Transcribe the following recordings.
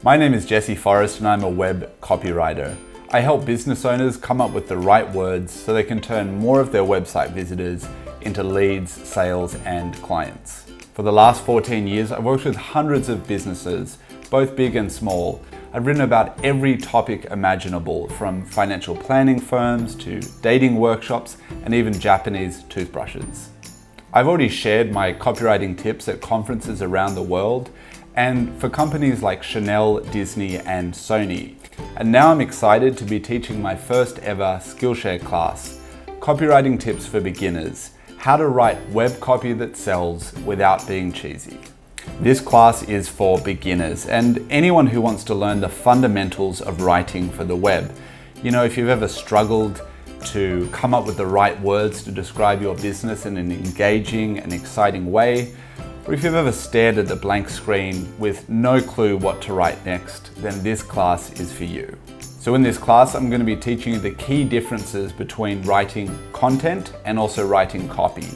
My name is Jesse Forrest and I'm a web copywriter. I help business owners come up with the right words so they can turn more of their website visitors into leads, sales, and clients. For the last 14 years, I've worked with hundreds of businesses, both big and small. I've written about every topic imaginable, from financial planning firms to dating workshops and even Japanese toothbrushes. I've already shared my copywriting tips at conferences around the world and for companies like Chanel, Disney, and Sony. And now I'm excited to be teaching my first ever Skillshare class, Copywriting Tips for Beginners, how to write web copy that sells without being cheesy. This class is for beginners and anyone who wants to learn the fundamentals of writing for the web. You know, if you've ever struggled to come up with the right words to describe your business in an engaging and exciting way, or if you've ever stared at the blank screen with no clue what to write next, then this class is for you. So in this class, I'm going to be teaching you the key differences between writing content and also writing copy.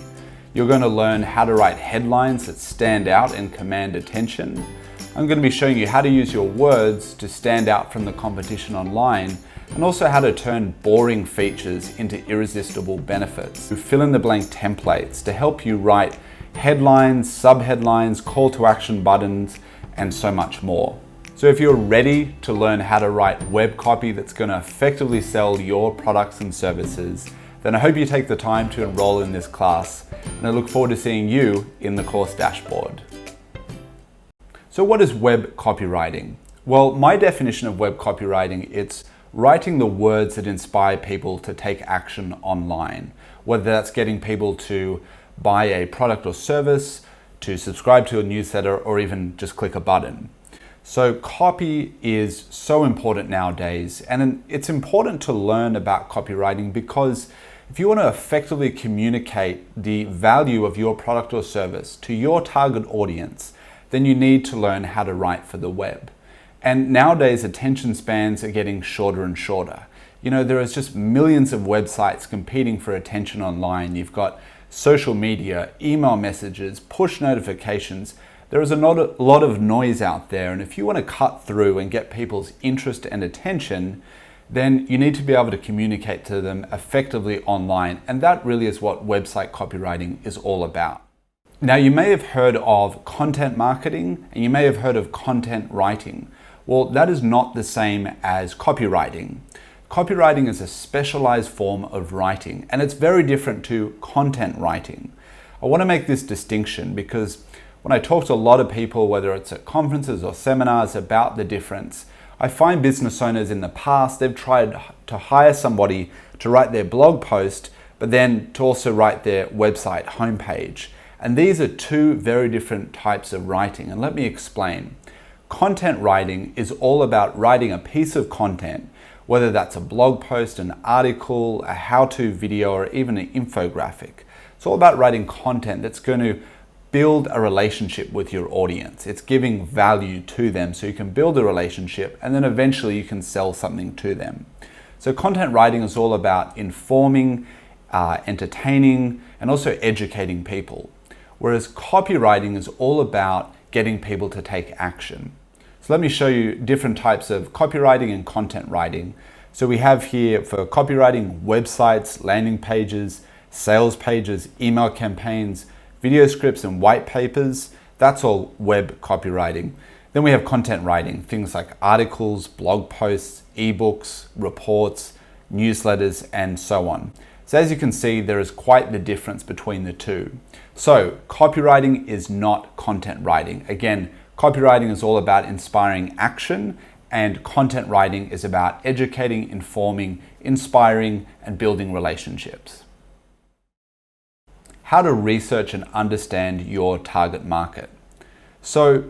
You're going to learn how to write headlines that stand out and command attention. I'm going to be showing you how to use your words to stand out from the competition online, and also how to turn boring features into irresistible benefits. Fill in the blank templates to help you write headlines, subheadlines, call to action buttons, and so much more. So if you're ready to learn how to write web copy that's going to effectively sell your products and services, then I hope you take the time to enroll in this class, and I look forward to seeing you in the course dashboard. So what is web copywriting? Well, my definition of web copywriting, it's writing the words that inspire people to take action online, whether that's getting people to buy a product or service, to subscribe to a newsletter, or even just click a button. So copy is so important nowadays, and it's important to learn about copywriting because if you want to effectively communicate the value of your product or service to your target audience, then you need to learn how to write for the web. And nowadays, attention spans are getting shorter and shorter. You know, there is just millions of websites competing for attention online. You've got social media, email messages, push notifications. There is a lot of noise out there, and if you want to cut through and get people's interest and attention, then you need to be able to communicate to them effectively online, and that really is what website copywriting is all about. Now, you may have heard of content marketing and you may have heard of content writing. Well, that is not the same as copywriting. Copywriting is a specialized form of writing, and it's very different to content writing. I want to make this distinction because when I talk to a lot of people, whether it's at conferences or seminars, about the difference, I find business owners in the past, they've tried to hire somebody to write their blog post, but then to also write their website homepage. And these are two very different types of writing, and let me explain. Content writing is all about writing a piece of content, whether that's a blog post, an article, a how-to video, or even an infographic. It's all about writing content that's going to build a relationship with your audience. It's giving value to them so you can build a relationship and then eventually you can sell something to them. So content writing is all about informing, entertaining, and also educating people. Whereas copywriting is all about getting people to take action. So let me show you different types of copywriting and content writing. So we have here for copywriting websites, landing pages, sales pages, email campaigns, video scripts, and white papers. That's all web copywriting. Then we have content writing, things like articles, blog posts, ebooks, reports, newsletters, and so on. So as you can see, there is quite the difference between the two. So copywriting is not content writing. Again, copywriting is all about inspiring action, and content writing is about educating, informing, inspiring, and building relationships. How to research and understand your target market. So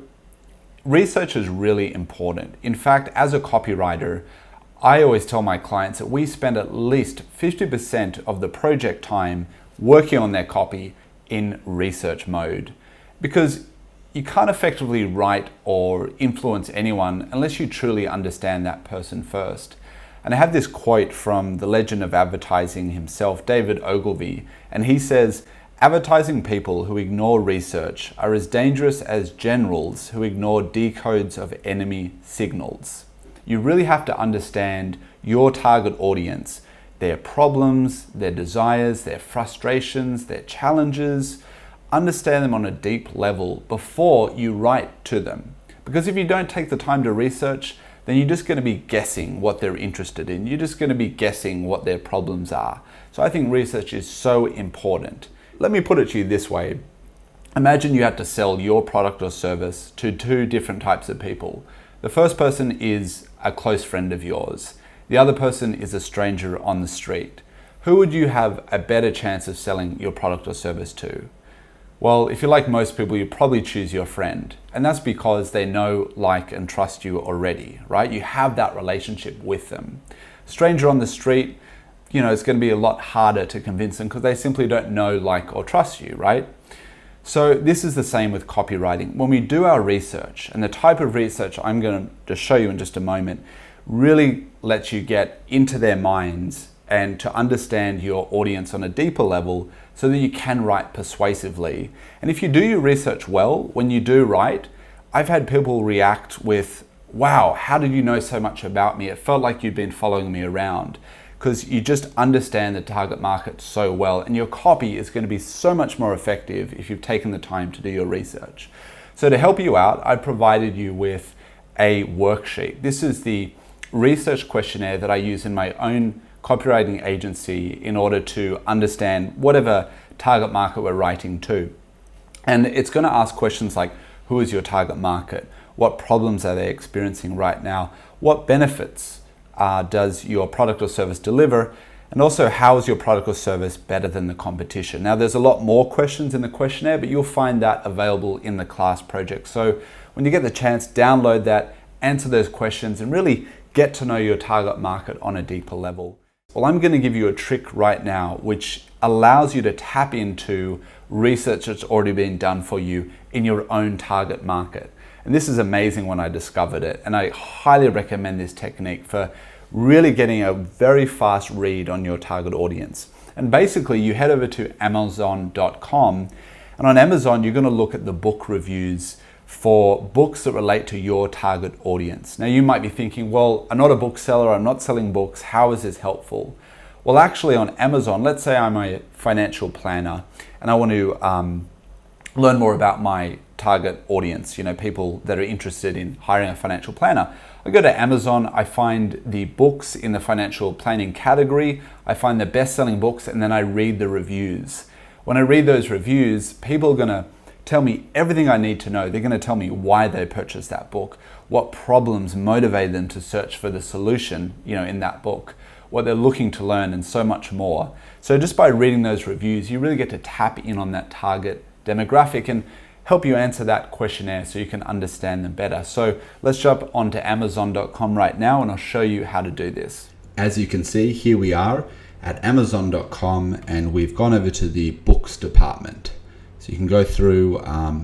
research is really important. In fact, as a copywriter, I always tell my clients that we spend at least 50% of the project time working on their copy in research mode, because you can't effectively write or influence anyone unless you truly understand that person first. And I have this quote from the legend of advertising himself, David Ogilvy, and he says, Advertising people who ignore research are as dangerous as generals who ignore decodes of enemy signals. You really have to understand your target audience, their problems, their desires, their frustrations, their challenges. Understand them on a deep level before you write to them. Because if you don't take the time to research, then you're just going to be guessing what they're interested in. You're just going to be guessing what their problems are. So I think research is so important. Let me put it to you this way. Imagine you had to sell your product or service to two different types of people. The first person is a close friend of yours. The other person is a stranger on the street. Who would you have a better chance of selling your product or service to? Well, if you're like most people, you probably choose your friend. And that's because they know, like, and trust you already, right? You have that relationship with them. Stranger on the street, it's going to be a lot harder to convince them because they simply don't know, like, or trust you, right? So this is the same with copywriting. When we do our research, and the type of research I'm going to show you in just a moment, really lets you get into their minds and to understand your audience on a deeper level so that you can write persuasively. And if you do your research well, when you do write, I've had people react with, wow, how did you know so much about me? It felt like you'd been following me around. Because you just understand the target market so well, and your copy is going to be so much more effective if you've taken the time to do your research. So to help you out, I provided you with a worksheet. This is the research questionnaire that I use in my own copywriting agency in order to understand whatever target market we're writing to. And it's going to ask questions like, who is your target market? What problems are they experiencing right now? What benefits does your product or service deliver? And also, how is your product or service better than the competition? Now, there's a lot more questions in the questionnaire, but you'll find that available in the class project. So when you get the chance, download that, answer those questions, and really get to know your target market on a deeper level. Well, I'm going to give you a trick right now, which allows you to tap into research that's already been done for you in your own target market. And this is amazing when I discovered it. And I highly recommend this technique for really getting a very fast read on your target audience. And basically, you head over to Amazon.com. And on Amazon, you're going to look at the book reviews for books that relate to your target audience. Now, you might be thinking, well, I'm not a bookseller. I'm not selling books. How is this helpful? Well, actually, on Amazon, let's say I'm a financial planner and I want to learn more about my target audience, people that are interested in hiring a financial planner. I go to Amazon, I find the books in the financial planning category, I find the best-selling books, and then I read the reviews. When I read those reviews, people are going to tell me everything I need to know. They're going to tell me why they purchased that book, what problems motivate them to search for the solution, in that book, what they're looking to learn, and so much more. So just by reading those reviews, you really get to tap in on that target demographic and help you answer that questionnaire so you can understand them better. So let's jump onto Amazon.com right now and I'll show you how to do this. As you can see, here we are at Amazon.com and we've gone over to the books department. So you can go through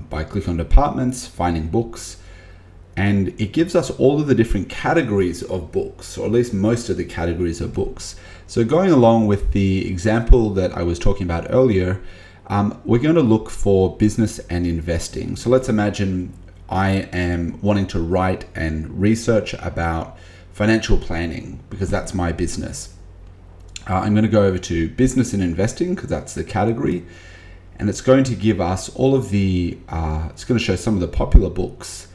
by clicking on departments, finding books, and it gives us all of the different categories of books, or at least most of the categories of books. So going along with the example that I was talking about earlier, we're going to look for business and investing. So let's imagine I am wanting to write and research about financial planning because that's my business. I'm going to go over to business and investing because that's the category. And it's going to give us all of the, it's going to show some of the popular books,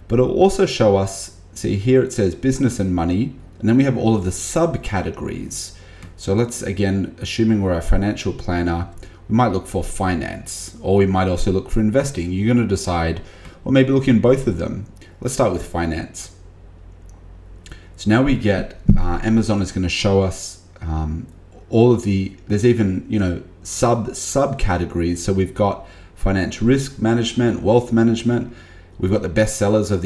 but it'll also show us, see here it says business and money, and then we have all of the subcategories. So let's, again, assuming we're a financial planner, we might look for finance, or we might also look for investing. You're going to decide, or maybe look in both of them. Let's start with finance. So now we get, Amazon is going to show us all of the, there's even, subcategories. So we've got financial risk management, wealth management. We've got the best sellers of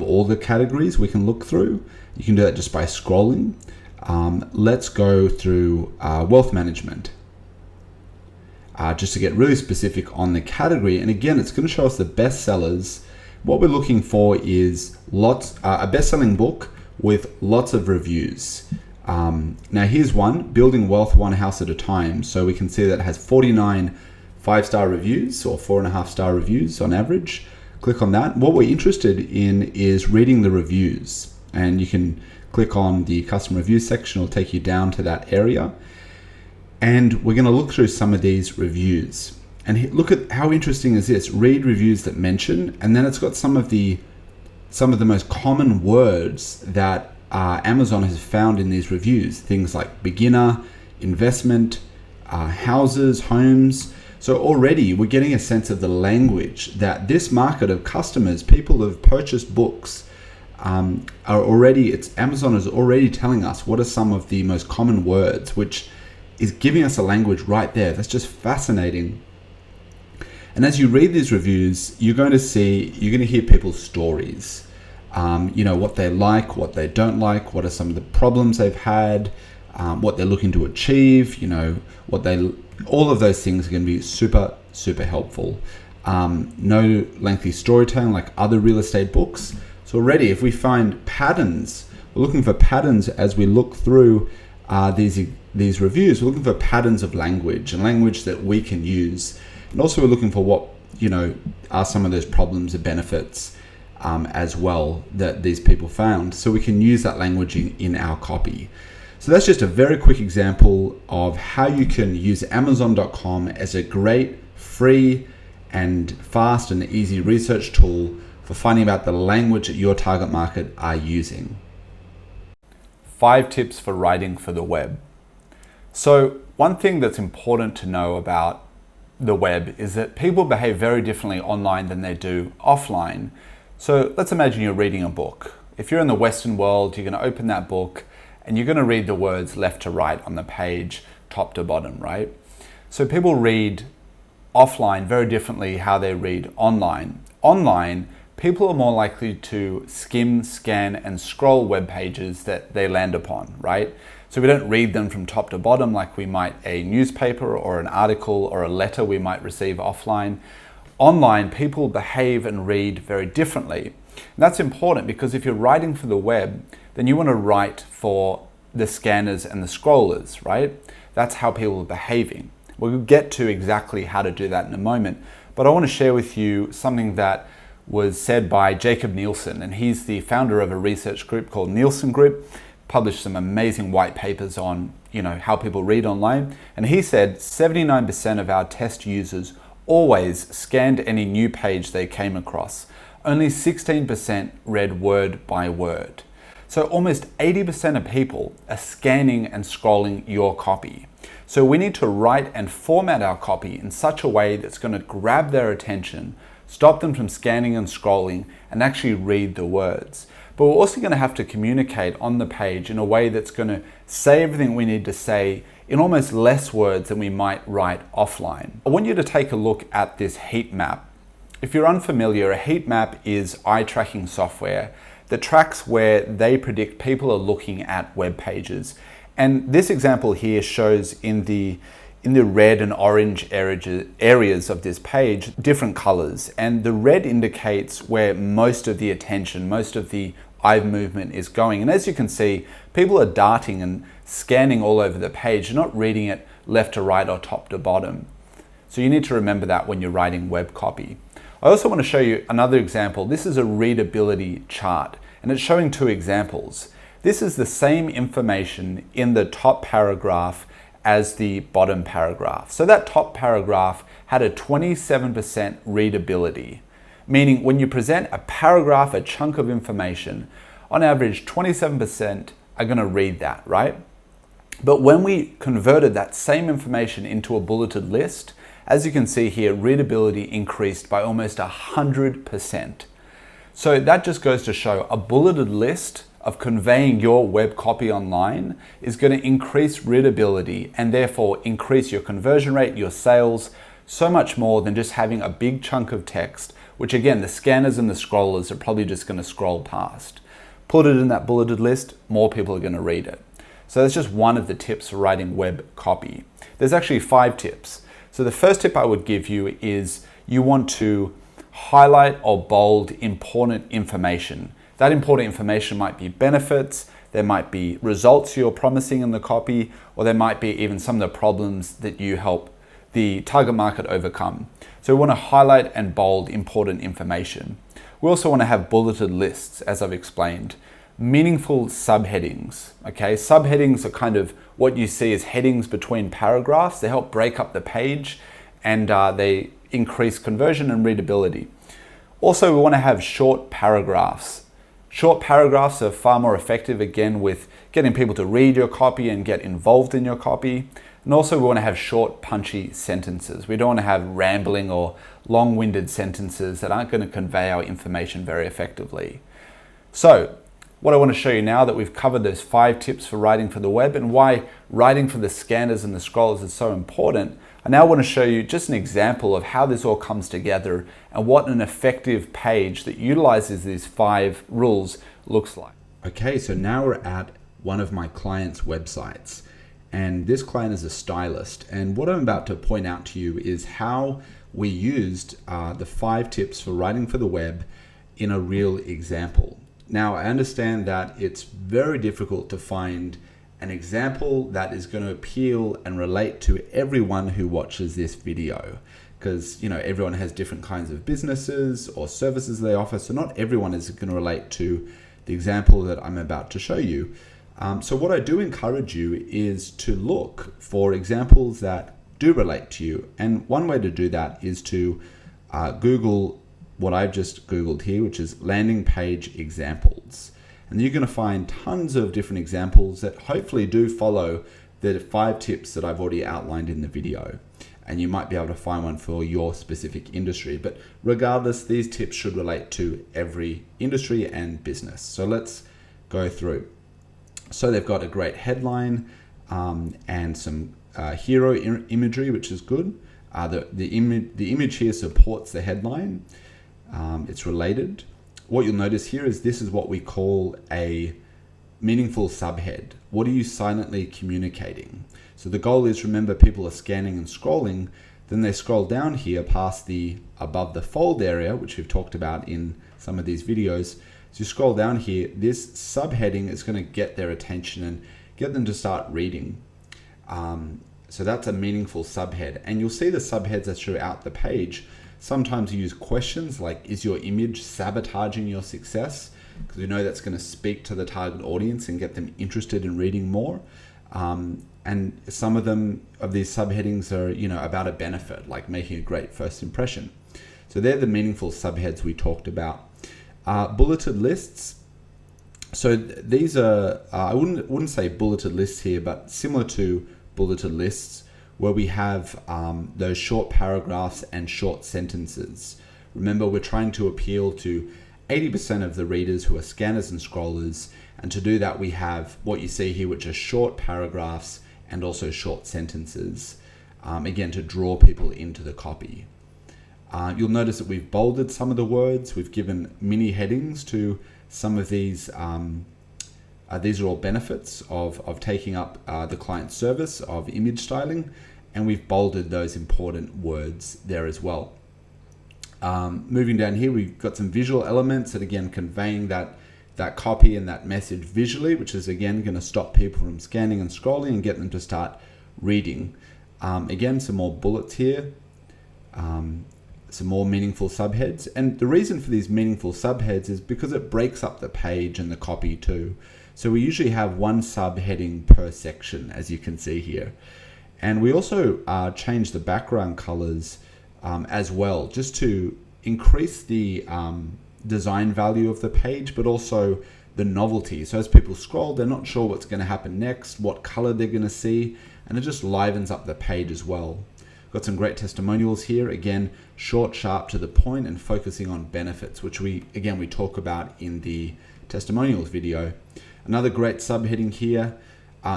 all the categories we can look through. You can do that just by scrolling. Let's go through wealth management. Just to get really specific on the category. And again, it's going to show us the best sellers. What we're looking for is a best-selling book with lots of reviews. Now here's one, Building Wealth One House at a Time. So we can see that it has 49 5-star reviews or 4.5-star reviews on average. Click on that. What we're interested in is reading the reviews, and you can click on the customer reviews section. It'll take you down to that area. And we're going to look through some of these reviews. And look at how interesting is this. Read reviews that mention, and then it's got some of the most common words that Amazon has found in these reviews. Things like beginner, investment, houses, homes. So already we're getting a sense of the language that this market of customers, people who have purchased books, Amazon is already telling us what are some of the most common words, which is giving us a language right there. That's just fascinating. And as you read these reviews, you're going to hear people's stories. What they like, what they don't like, what are some of the problems they've had, what they're looking to achieve, all of those things are going to be super, super helpful. No lengthy storytelling like other real estate books. So already, if we find patterns, we're looking for patterns as we look through these reviews. We're looking for patterns of language and language that we can use. And also we're looking for what, are some of those problems and benefits as well that these people found. So we can use that language in our copy. So that's just a very quick example of how you can use Amazon.com as a great, free, and fast and easy research tool for finding out the language that your target market are using. 5 tips for writing for the web. So one thing that's important to know about the web is that people behave very differently online than they do offline. So let's imagine you're reading a book. If you're in the Western world, you're going to open that book and you're going to read the words left to right on the page, top to bottom, right? So people read offline very differently how they read online. Online, people are more likely to skim, scan, and scroll web pages that they land upon, right? So we don't read them from top to bottom like we might a newspaper or an article or a letter we might receive offline. Online, people behave and read very differently. And that's important because if you're writing for the web, then you want to write for the scanners and the scrollers, right? That's how people are behaving. We'll get to exactly how to do that in a moment, but I want to share with you something that was said by Jacob Nielsen, and he's the founder of a research group called Nielsen Group, published some amazing white papers on, how people read online. And he said 79% of our test users always scanned any new page they came across. Only 16% read word by word. So almost 80% of people are scanning and scrolling your copy. So we need to write and format our copy in such a way that's going to grab their attention, stop them from scanning and scrolling, and actually read the words. But we're also going to have to communicate on the page in a way that's going to say everything we need to say in almost less words than we might write offline. I want you to take a look at this heat map. If you're unfamiliar, a heat map is eye tracking software that tracks where they predict people are looking at web pages. And this example here shows in the red and orange areas of this page, different colors. And the red indicates where most of the attention, most of the eye movement is going. And as you can see, people are darting and scanning all over the page. You're not reading it left to right or top to bottom. So you need to remember that when you're writing web copy. I also want to show you another example. This is a readability chart, and it's showing 2 examples. This is the same information in the top paragraph as the bottom paragraph. So that top paragraph had a 27% readability, meaning when you present a paragraph, a chunk of information, on average 27% are going to read that, right? But when we converted that same information into a bulleted list, as you can see here, readability increased by almost 100%. So that just goes to show a bulleted list of conveying your web copy online is going to increase readability and therefore increase your conversion rate, your sales, so much more than just having a big chunk of text, which again, the scanners and the scrollers are probably just going to scroll past. Put it in that bulleted list, more people are going to read it. So that's just one of the tips for writing web copy. There's actually 5 tips. So the first tip I would give you is you want to highlight or bold important information. That important information might be benefits, there might be results you're promising in the copy, or there might be even some of the problems that you help the target market overcome. So we want to highlight and bold important information. We also want to have bulleted lists, as I've explained. Meaningful subheadings, okay? Subheadings are kind of what you see as headings between paragraphs. They help break up the page and they increase conversion and readability. Also, we want to have short paragraphs. Short paragraphs are far more effective, again, with getting people to read your copy and get involved in your copy. And also we want to have short, punchy sentences. We don't want to have rambling or long-winded sentences that aren't going to convey our information very effectively. So, what I want to show you now that we've covered those 5 tips for writing for the web and why writing for the scanners and the scrollers is so important, I now want to show you just an example of how this all comes together and what an effective page that utilizes these 5 rules looks like. Okay, so now we're at one of my clients' websites, and this client is a stylist, and what I'm about to point out to you is how we used the 5 tips for writing for the web in a real example. Now, I understand that it's very difficult to find an example that is going to appeal and relate to everyone who watches this video, because everyone has different kinds of businesses or services they offer, so not everyone is going to relate to the example that I'm about to show you. So what I do encourage you is to look for examples that do relate to you, and one way to do that is to Google what I've just Googled here, which is landing page examples. And you're going to find tons of different examples that hopefully do follow the 5 tips that I've already outlined in the video. And you might be able to find one for your specific industry. But regardless, these tips should relate to every industry and business. So let's go through. So they've got a great headline and some hero imagery, which is good. The image here supports the headline. It's related. What you'll notice here is this is what we call a meaningful subhead. What are you silently communicating? So the goal is, remember, people are scanning and scrolling, then they scroll down here past the above the fold area, which we've talked about in some of these videos. So you scroll down here, this subheading is going to get their attention and get them to start reading. So that's a meaningful subhead. And you'll see the subheads that throughout the page. Sometimes you use questions like, is your image sabotaging your success? Because we know that's going to speak to the target audience and get them interested in reading more. And some of these subheadings are, about a benefit, like making a great first impression. So they're the meaningful subheads we talked about. Bulleted lists. So these are, I wouldn't say bulleted lists here, but similar to bulleted lists, where we have those short paragraphs and short sentences. Remember, we're trying to appeal to 80% of the readers who are scanners and scrollers, and to do that we have what you see here, which are short paragraphs and also short sentences, again, to draw people into the copy. You'll notice that we've bolded some of the words, we've given mini headings to some of these. These are all benefits of taking up the client service of image styling, and we've bolded those important words there as well. Moving down here, we've got some visual elements that, again, conveying that copy and that message visually, which is, again, going to stop people from scanning and scrolling and get them to start reading. Again, some more bullets here, some more meaningful subheads. And the reason for these meaningful subheads is because it breaks up the page and the copy too. So we usually have one subheading per section, as you can see here. And we also change the background colors as well, just to increase the design value of the page, but also the novelty. So as people scroll, they're not sure what's going to happen next, what color they're going to see, and it just livens up the page as well. Got some great testimonials here. Again, short, sharp, to the point, and focusing on benefits, which we talk about in the testimonials video. Another great subheading here,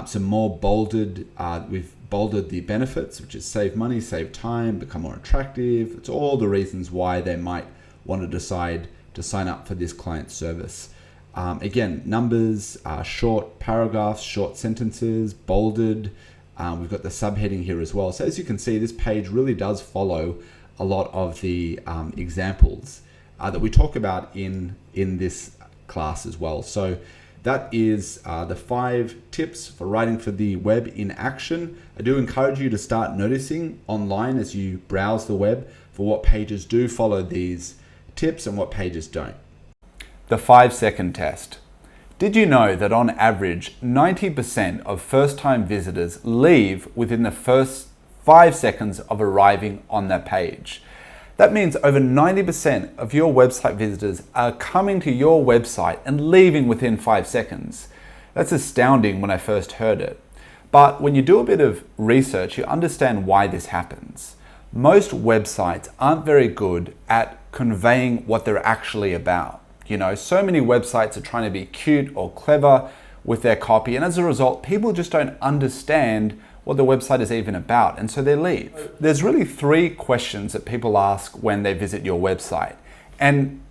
some more bolded, we've bolded the benefits, which is save money, save time, become more attractive. It's all the reasons why they might want to decide to sign up for this client service. Again, numbers, short paragraphs, short sentences, bolded. We've got the subheading here as well. So as you can see, this page really does follow a lot of the examples that we talk about in this class as well. So that is the 5 tips for writing for the web in action. I do encourage you to start noticing online as you browse the web for what pages do follow these tips and what pages don't. The 5-second test. Did you know that on average, 90% of first-time visitors leave within the first 5 seconds of arriving on their page? That means over 90% of your website visitors are coming to your website and leaving within 5 seconds. That's astounding when I first heard it. But when you do a bit of research, you understand why this happens. Most websites aren't very good at conveying what they're actually about. So many websites are trying to be cute or clever with their copy, and as a result, people just don't understand what the website is even about, and so they leave. There's really 3 questions that people ask when they visit your website, and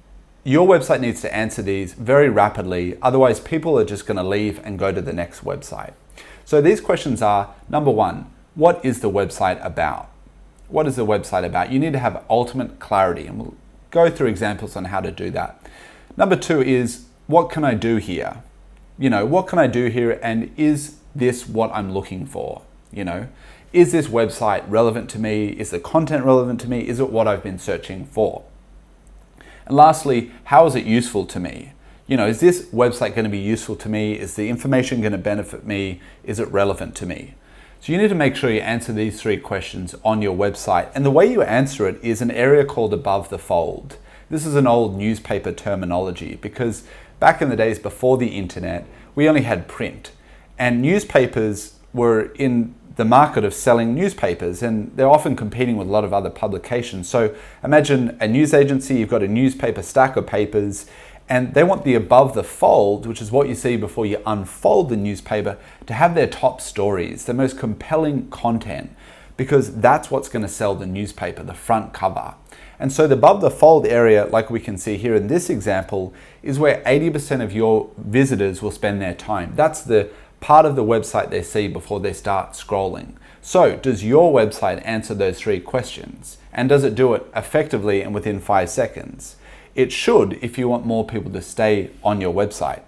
your website needs to answer these very rapidly, otherwise people are just going to leave and go to the next website. So these questions are, number 1, what is the website about? What is the website about? You need to have ultimate clarity, and we'll go through examples on how to do that. Number 2 is, what can I do here? What can I do here, and is this what I'm looking for? Is this website relevant to me? Is the content relevant to me? Is it what I've been searching for? And lastly, how is it useful to me? Is this website going to be useful to me? Is the information going to benefit me? Is it relevant to me? So you need to make sure you answer these 3 questions on your website. And the way you answer it is an area called above the fold. This is an old newspaper terminology because back in the days before the internet, we only had print. And newspapers were in the market of selling newspapers, and they're often competing with a lot of other publications. So imagine a news agency, you've got a newspaper stack of papers, and they want the above the fold, which is what you see before you unfold the newspaper, to have their top stories, the most compelling content, because that's what's going to sell the newspaper, the front cover. And so the above the fold area, like we can see here in this example, is where 80% of your visitors will spend their time. That's the part of the website they see before they start scrolling. So does your website answer those 3 questions? And does it do it effectively and within 5 seconds? It should if you want more people to stay on your website.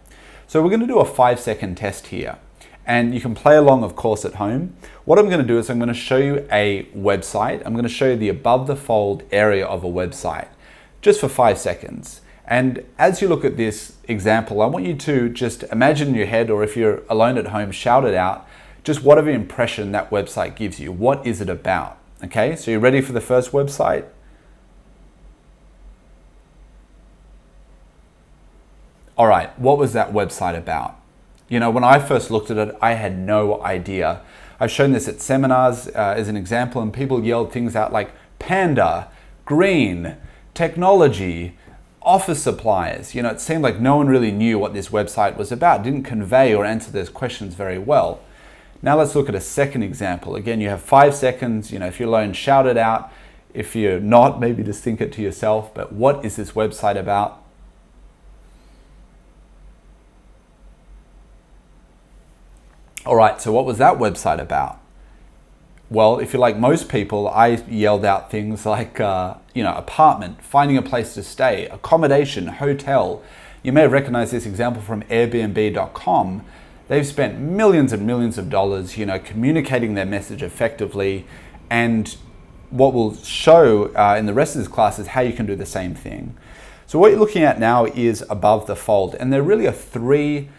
So we're going to do a 5-second test here. And you can play along, of course, at home. What I'm going to do is I'm going to show you a website. I'm going to show you the above the fold area of a website just for 5 seconds. And as you look at this example, I want you to just imagine in your head, or if you're alone at home, shout it out, just whatever impression that website gives you. What is it about? Okay, so you're ready for the first website? All right, what was that website about? When I first looked at it, I had no idea. I've shown this at seminars as an example, and people yelled things out like panda, green, technology, office supplies. It seemed like no one really knew what this website was about, didn't convey or answer those questions very well. Now let's look at a second example. Again, you have 5 seconds. If you're alone, shout it out. If you're not, maybe just think it to yourself. But what is this website about? All right, so what was that website about? Well, if you're like most people, I yelled out things like, apartment, finding a place to stay, accommodation, hotel. You may have recognized this example from Airbnb.com. They've spent millions and millions of dollars, communicating their message effectively. And what we'll show in the rest of this class is how you can do the same thing. So what you're looking at now is above the fold. And there really are 3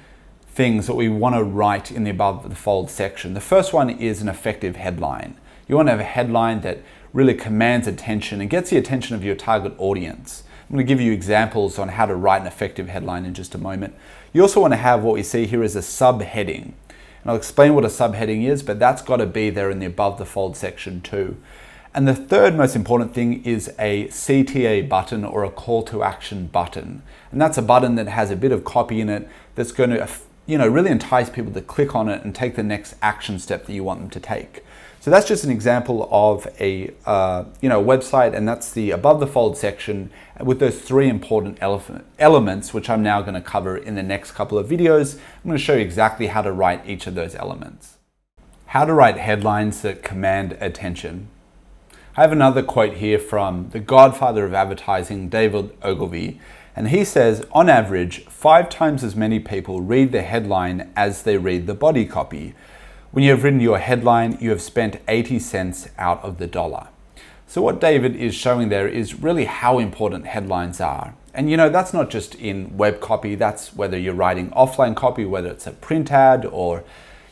things that we want to write in the above the fold section. The first one is an effective headline. You want to have a headline that really commands attention and gets the attention of your target audience. I'm going to give you examples on how to write an effective headline in just a moment. You also want to have what we see here as a subheading. And I'll explain what a subheading is, but that's got to be there in the above the fold section too. And the third most important thing is a CTA button, or a call to action button. And that's a button that has a bit of copy in it that's going to really entice people to click on it and take the next action step that you want them to take. So that's just an example of a website, and that's the above the fold section with those 3 important elements, which I'm now going to cover in the next couple of videos. I'm going to show you exactly how to write each of those elements. How to write headlines that command attention. I have another quote here from the godfather of advertising, David Ogilvy, And he says, on average, 5 times as many people read the headline as they read the body copy. When you have written your headline, you have spent 80 cents out of the dollar. So what David is showing there is really how important headlines are. And that's not just in web copy, that's whether you're writing offline copy, whether it's a print ad or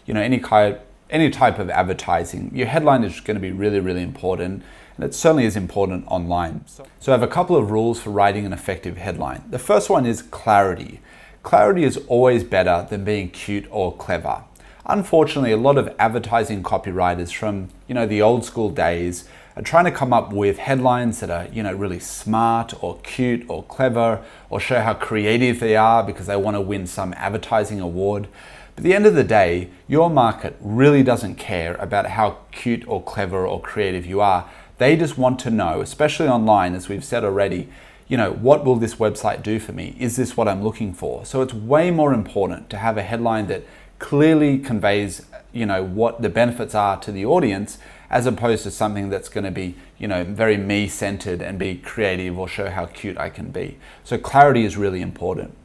any type of advertising. Your headline is going to be really, really important, and it certainly is important online. So I have a couple of rules for writing an effective headline. The first one is clarity. Clarity is always better than being cute or clever. Unfortunately, a lot of advertising copywriters from the old school days are trying to come up with headlines that are really smart or cute or clever or show how creative they are because they want to win some advertising award. But at the end of the day, your market really doesn't care about how cute or clever or creative you are. They just want to know, especially online, as we've said already, what will this website do for me? Is this what I'm looking for? So it's way more important to have a headline that clearly conveys, what the benefits are to the audience, as opposed to something that's going to be, very me-centered and be creative or show how cute I can be. So clarity is really important.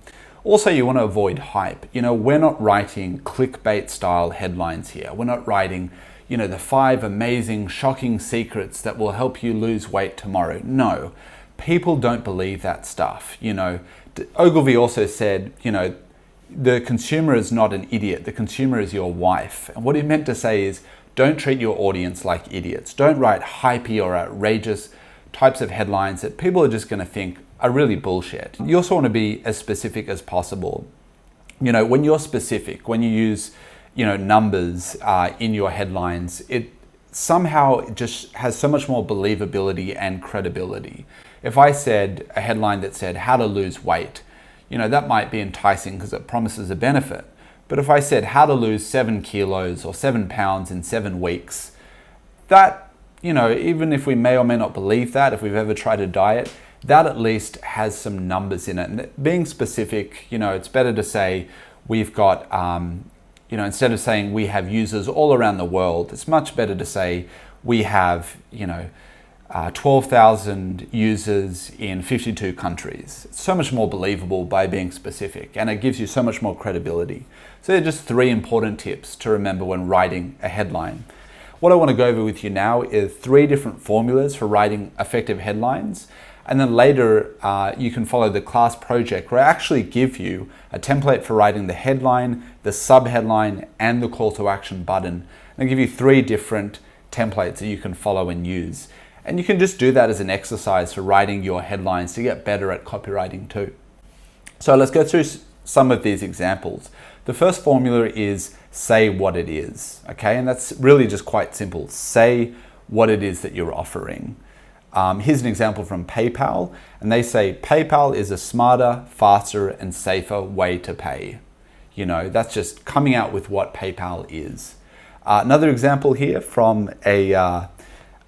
Also, you want to avoid hype. We're not writing clickbait style headlines here. We're not writing, the 5 amazing, shocking secrets that will help you lose weight tomorrow. No, people don't believe that stuff. Ogilvy also said, the consumer is not an idiot. The consumer is your wife. And what he meant to say is, don't treat your audience like idiots. Don't write hypey or outrageous types of headlines that people are just going to think are really bullshit. You also want to be as specific as possible. When you're specific, when you use, numbers in your headlines, it somehow just has so much more believability and credibility. If I said a headline that said how to lose weight, that might be enticing because it promises a benefit. But if I said how to lose 7 kilos or 7 pounds in 7 weeks, that, even if we may or may not believe that, if we've ever tried a diet, that at least has some numbers in it. And being specific, it's better to say we've got, instead of saying we have users all around the world, it's much better to say we have, 12,000 users in 52 countries. It's so much more believable by being specific, and it gives you so much more credibility. So they're just 3 important tips to remember when writing a headline. What I want to go over with you now is 3 different formulas for writing effective headlines. And then later, you can follow the class project where I actually give you a template for writing the headline, the subheadline, and the call to action button. And I give you 3 different templates that you can follow and use. And you can just do that as an exercise for writing your headlines to get better at copywriting too. So let's go through some of these examples. The first formula is say what it is, okay? And that's really just quite simple. Say what it is that you're offering. Here's an example from PayPal, and they say PayPal is a smarter, faster, and safer way to pay. That's just coming out with what PayPal is. Another example here from a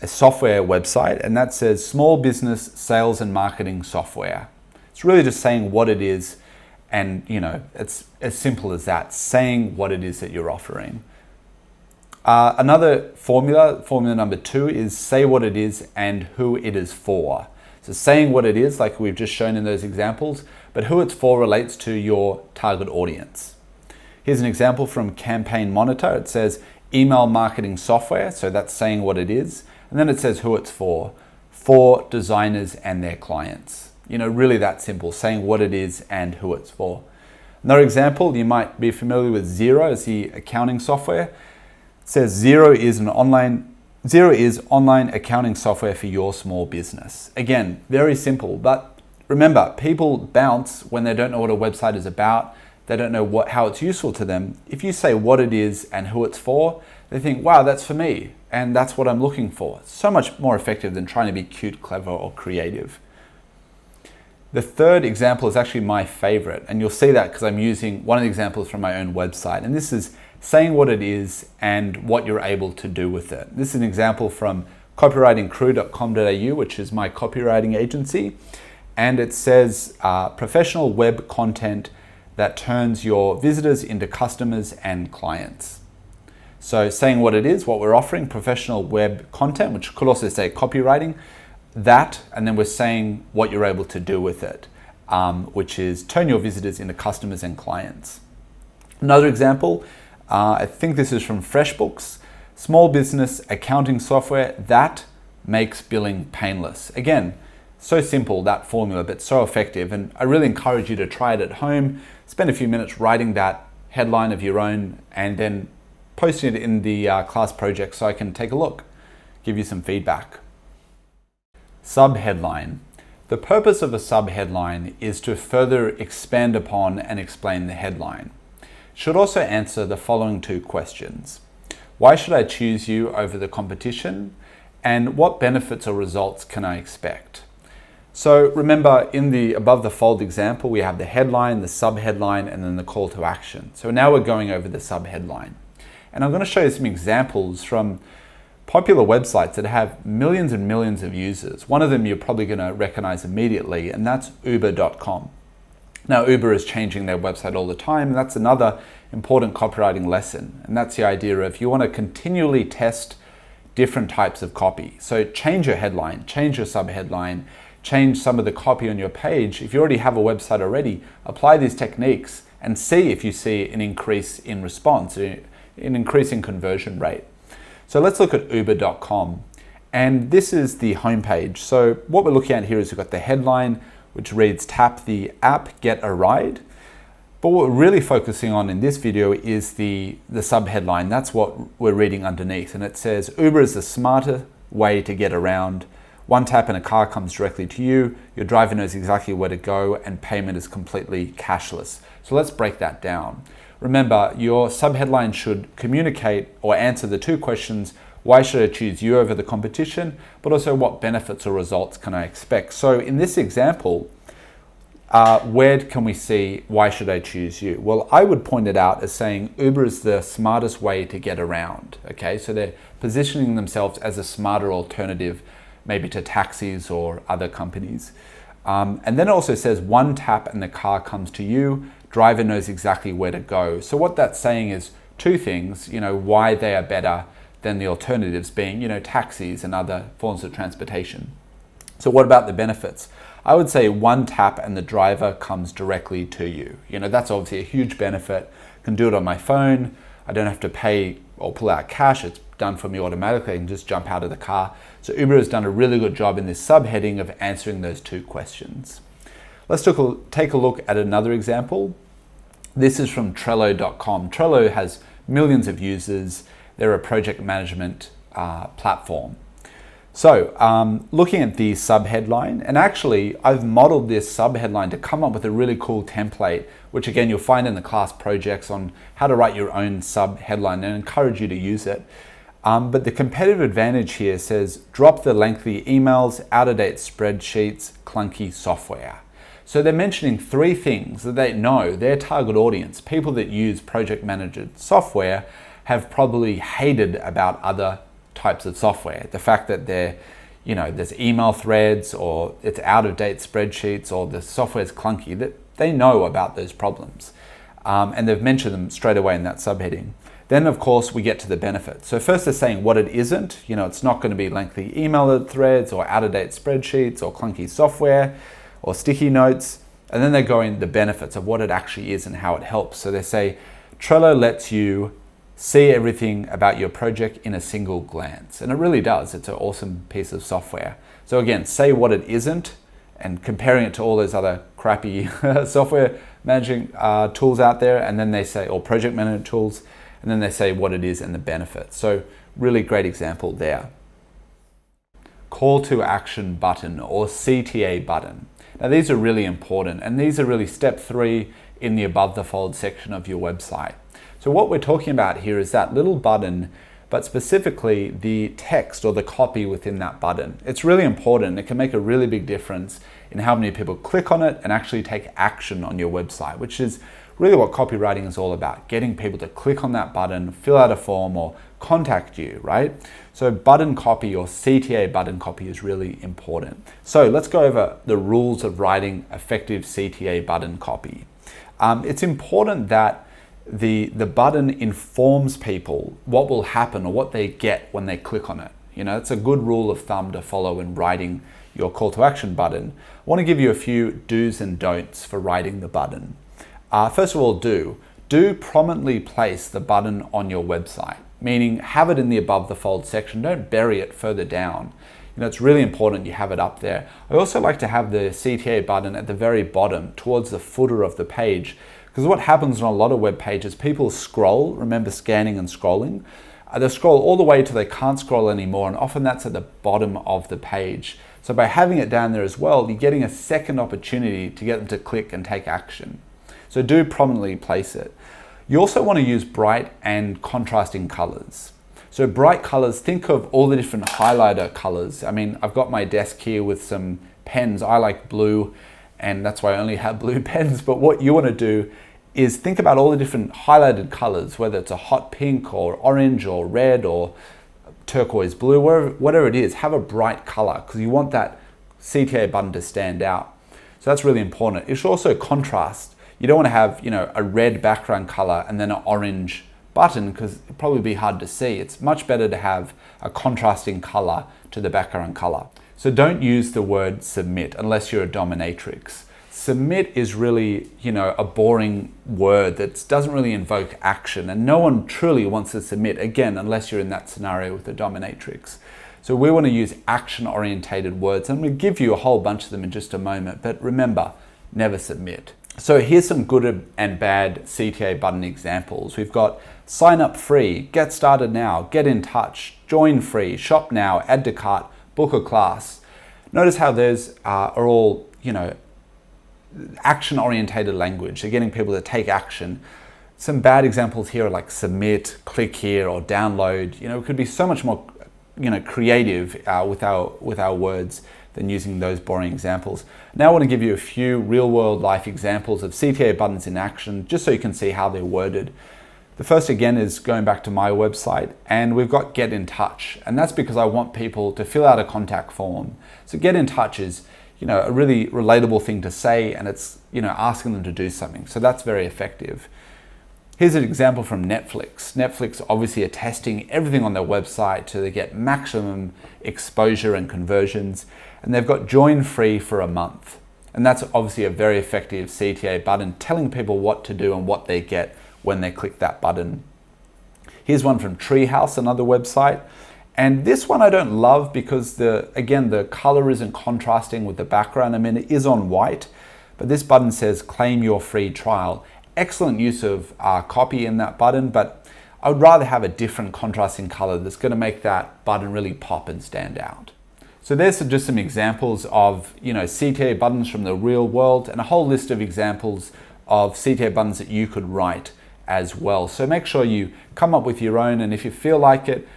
software website, and that says small business sales and marketing software. It's really just saying what it is, and it's as simple as that, saying what it is that you're offering. Another formula number 2, is say what it is and who it is for. So saying what it is, like we've just shown in those examples, but who it's for relates to your target audience. Here's an example from Campaign Monitor. It says email marketing software, so that's saying what it is. And then it says who it's for designers and their clients. Really that simple, saying what it is and who it's for. Another example, you might be familiar with Xero as the accounting software. It says Xero is online accounting software for your small business. Again, very simple, but remember, people bounce when they don't know what a website is about. They don't know how it's useful to them. If you say what it is and who it's for, they think, wow, that's for me, and that's what I'm looking for. So much more effective than trying to be cute, clever, or creative. The third example is actually my favorite, and you'll see that because I'm using one of the examples from my own website, and this is saying what it is and what you're able to do with it. This is an example from copywritingcrew.com.au, which is my copywriting agency, and it says professional web content that turns your visitors into customers and clients. So saying what it is, what we're offering, professional web content, which could also say copywriting, that, and then we're saying what you're able to do with it. which is turn your visitors into customers and clients. Another example, I think this is from FreshBooks, small business accounting software that makes billing painless. Again, so simple, that formula, but so effective. And I really encourage you to try it at home, spend a few minutes writing that headline of your own and then posting it in the class project so I can take a look, give you some feedback. Subheadline. The purpose of a subheadline is to further expand upon and explain the headline. It should also answer the following two questions. Why should I choose you over the competition? And what benefits or results can I expect? So remember, in the above the fold example, we have the headline, the subheadline, and then the call to action. So now we're going over the subheadline. And I'm going to show you some examples from popular websites that have millions and millions of users. One of them you're probably going to recognize immediately, and that's Uber.com. Now, Uber is changing their website all the time, and that's another important copywriting lesson. And that's the idea of you want to continually test different types of copy. So change your headline, change your subheadline, change some of the copy on your page. If you already have a website already, apply these techniques and see if you see an increase in response, an increase in conversion rate. So let's look at Uber.com. And this is the homepage. So what we're looking at here is we've got the headline, which reads, tap the app, get a ride. But what we're really focusing on in this video is the subheadline. That's what we're reading underneath. And it says, Uber is the smarter way to get around. One tap and a car comes directly to you. Your driver knows exactly where to go and payment is completely cashless. So let's break that down. Remember, your subheadline should communicate or answer the two questions, why should I choose you over the competition, but also what benefits or results can I expect? So in this example, where can we see why should I choose you? Well, I would point it out as saying Uber is the smartest way to get around. Okay, so they're positioning themselves as a smarter alternative maybe to taxis or other companies. And then it also says one tap and the car comes to you. Driver knows exactly where to go. So what that's saying is two things, why they are better than the alternatives being, taxis and other forms of transportation. So what about the benefits? I would say one tap and the driver comes directly to you. That's obviously a huge benefit. I can do it on my phone. I don't have to pay or pull out cash. It's done for me automatically. I can just jump out of the car. So Uber has done a really good job in this subheading of answering those two questions. Let's take a look at another example. This is from Trello.com. Trello has millions of users. They're a project management platform. So looking at the subheadline, and actually I've modeled this subheadline to come up with a really cool template, which again you'll find in the class projects on how to write your own subheadline, and I encourage you to use it. But the competitive advantage here says, drop the lengthy emails, out-of-date spreadsheets, clunky software. So they're mentioning three things that they know their target audience, people that use project management software, have probably hated about other types of software. The fact that there's email threads or it's out-of-date spreadsheets or the software's clunky, that they know about those problems. And they've mentioned them straight away in that subheading. Then of course we get to the benefits. So first they're saying what it isn't. It's not going to be lengthy email threads or out-of-date spreadsheets or clunky software or sticky notes. And then they're going the benefits of what it actually is and how it helps. So they say Trello lets you see everything about your project in a single glance. And it really does. It's an awesome piece of software. So again, say what it isn't and comparing it to all those other crappy software managing tools out there. And then they say, or project management tools, and then they say what it is and the benefits. So really great example there. Call to action button or CTA button. Now these are really important, and these are really step 3 in the above the fold section of your website. So what we're talking about here is that little button, but specifically the text or the copy within that button. It's really important. It can make a really big difference in how many people click on it and actually take action on your website, which is really what copywriting is all about, getting people to click on that button, fill out a form, or contact you, right? So button copy or CTA button copy is really important. So let's go over the rules of writing effective CTA button copy. It's important that the button informs people what will happen or what they get when they click on it. It's a good rule of thumb to follow in writing your call to action button, I want to give you a few do's and don'ts for writing the button. First of all, do prominently place the button on your website, meaning have it in the above the fold section. Don't bury it further down. It's really important you have it up there. I also like to have the CTA button at the very bottom towards the footer of the page, because what happens on a lot of web pages, people scroll, remember scanning and scrolling, they scroll all the way till they can't scroll anymore, and often that's at the bottom of the page. So by having it down there as well, you're getting a second opportunity to get them to click and take action. So do prominently place it. You also want to use bright and contrasting colors. So bright colors, think of all the different highlighter colors. I mean, I've got my desk here with some pens. I like blue, and that's why I only have blue pens. But what you want to do is think about all the different highlighted colors, whether it's a hot pink or orange or red or turquoise blue, whatever it is, have a bright color because you want that CTA button to stand out. So that's really important. It should also contrast. You don't want to have, a red background color and then an orange button because it'd probably be hard to see. It's much better to have a contrasting color to the background color. So don't use the word submit unless you're a dominatrix. Submit is really, a boring word that doesn't really invoke action, and no one truly wants to submit, again, unless you're in that scenario with a dominatrix. So we want to use action-orientated words. I'm going to give you a whole bunch of them in just a moment, but remember, never submit. So here's some good and bad CTA button examples. We've got sign up free, get started now, get in touch, join free, shop now, add to cart, book a class. Notice how those are all, action-orientated language. They're getting people to take action. Some bad examples here are like submit, click here, or download. It could be so much more, creative with our words than using those boring examples. Now I want to give you a few real-world life examples of CTA buttons in action, just so you can see how they're worded. The first, again, is going back to my website, and we've got get in touch, and that's because I want people to fill out a contact form. So get in touch is, a really relatable thing to say, and it's, asking them to do something. So that's very effective. Here's an example from Netflix. Netflix obviously are testing everything on their website to get maximum exposure and conversions, and they've got join free for a month. And that's obviously a very effective CTA button, telling people what to do and what they get when they click that button. Here's one from Treehouse, another website. And this one I don't love because the color isn't contrasting with the background. I mean, it is on white, but this button says claim your free trial. Excellent use of copy in that button, but I would rather have a different contrasting color that's going to make that button really pop and stand out. So there's just some examples of, CTA buttons from the real world, and a whole list of examples of CTA buttons that you could write as well. So make sure you come up with your own, and if you feel like it,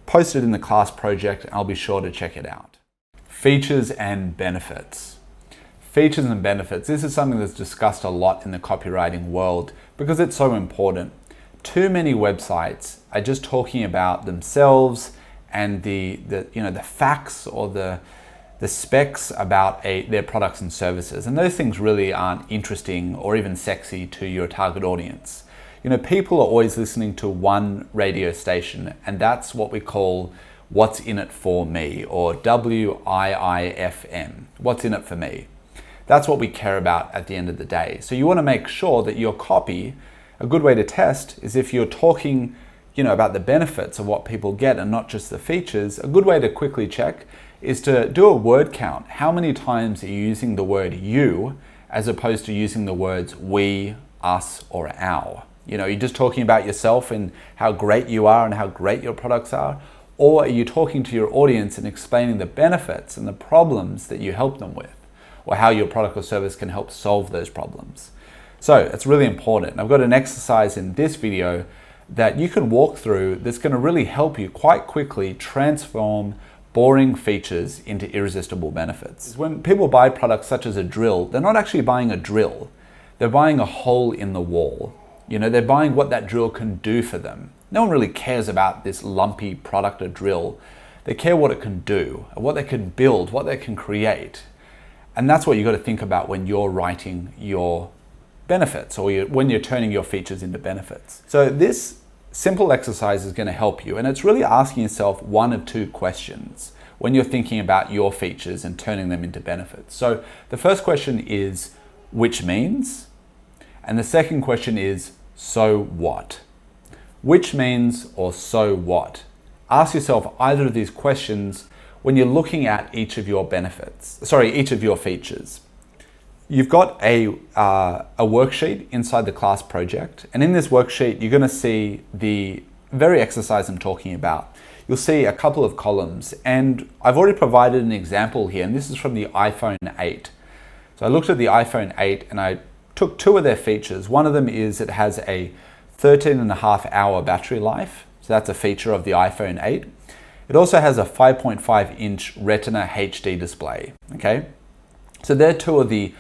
post it in the class project, and I'll be sure to check it out. Features and benefits. Features and benefits. This is something that's discussed a lot in the copywriting world because it's so important. Too many websites are just talking about themselves and the facts or the specs about their products and services, and those things really aren't interesting or even sexy to your target audience. People are always listening to one radio station, and that's what we call what's in it for me, or WIIFM, what's in it for me. That's what we care about at the end of the day. So you want to make sure that your copy, a good way to test is if you're talking, about the benefits of what people get and not just the features. A good way to quickly check is to do a word count. How many times are you using the word you as opposed to using the words we, us, or our? You're just talking about yourself and how great you are and how great your products are, or are you talking to your audience and explaining the benefits and the problems that you help them with, or how your product or service can help solve those problems? So it's really important. I've got an exercise in this video that you can walk through that's going to really help you quite quickly transform boring features into irresistible benefits. When people buy products such as a drill, they're not actually buying a drill. They're buying a hole in the wall. They're buying what that drill can do for them. No one really cares about this lumpy product or drill. They care what it can do, what they can build, what they can create. And that's what you've got to think about when you're writing your benefits, or when you're turning your features into benefits. So this simple exercise is going to help you, and it's really asking yourself one of two questions. when you're thinking about your features and turning them into benefits. So the first question is, which means? And the second question is, so what? Which means or so what? Ask yourself either of these questions when you're looking at each of your each of your features. You've got a worksheet inside the class project, and in this worksheet, you're going to see the very exercise I'm talking about. You'll see a couple of columns, and I've already provided an example here, and this is from the iPhone 8. So I looked at the iPhone 8 and I took two of their features. One of them is it has a 13.5-hour battery life. So that's a feature of the iPhone 8. It also has a 5.5-inch Retina HD display, okay? So they're two of the,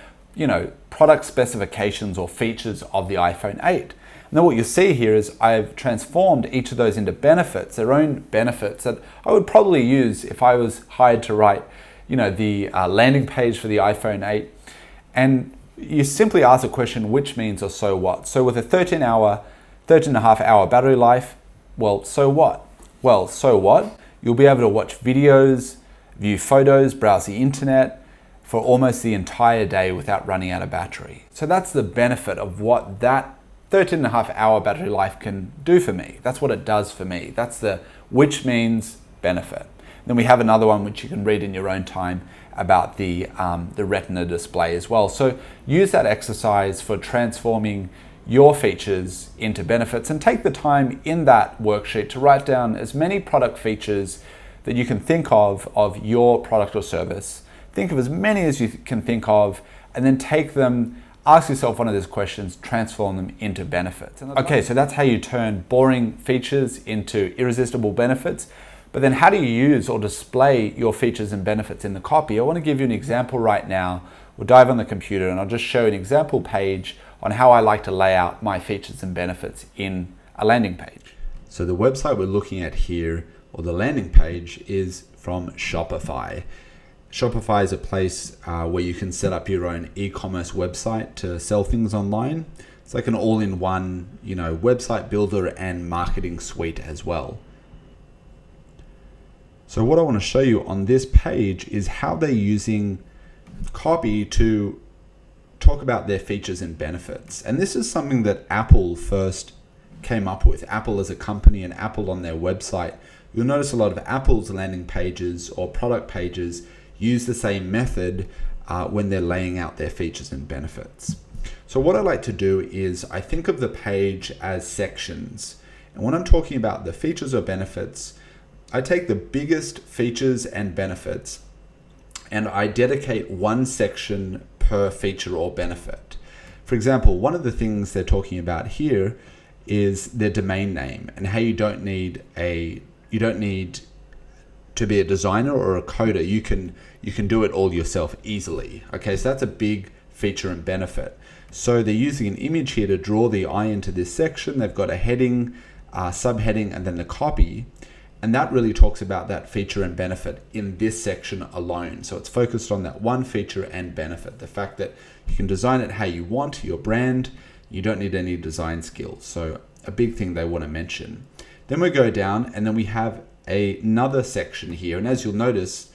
product specifications or features of the iPhone 8. And then what you see here is I've transformed each of those into benefits, their own benefits that I would probably use if I was hired to write, the landing page for the iPhone 8. And you simply ask a question, which means or so what? So with a 13.5-hour battery life, well, so what? Well, so what? You'll be able to watch videos, view photos, browse the internet for almost the entire day without running out of battery. So that's the benefit of what that 13.5-hour battery life can do for me. That's what it does for me. That's the which means benefit. Then we have another one which you can read in your own time about the Retina display as well. So use that exercise for transforming your features into benefits, and take the time in that worksheet to write down as many product features that you can think of your product or service. Think of as many as you can think of, and then take them, ask yourself one of those questions, transform them into benefits. Okay, so that's how you turn boring features into irresistible benefits. But then how do you use or display your features and benefits in the copy? I want to give you an example right now. We'll dive on the computer and I'll just show an example page on how I like to lay out my features and benefits in a landing page. So the website we're looking at here, or the landing page, is from Shopify. Shopify is a place where you can set up your own e-commerce website to sell things online. It's like an all-in-one, website builder and marketing suite as well. So what I want to show you on this page is how they're using copy to talk about their features and benefits. And this is something that Apple first came up with. Apple as a company and Apple on their website. You'll notice a lot of Apple's landing pages or product pages use the same method when they're laying out their features and benefits. So what I like to do is I think of the page as sections. And when I'm talking about the features or benefits, I take the biggest features and benefits and I dedicate one section per feature or benefit. For example, one of the things they're talking about here is their domain name and how you don't need to be a designer or a coder. You can do it all yourself easily. Okay, so that's a big feature and benefit. So they're using an image here to draw the eye into this section. They've got a heading, subheading, and then the copy. And that really talks about that feature and benefit in this section alone. So it's focused on that one feature and benefit. The fact that you can design it how you want, your brand, you don't need any design skills. So a big thing they want to mention. Then we go down and then we have another section here. And as you'll notice,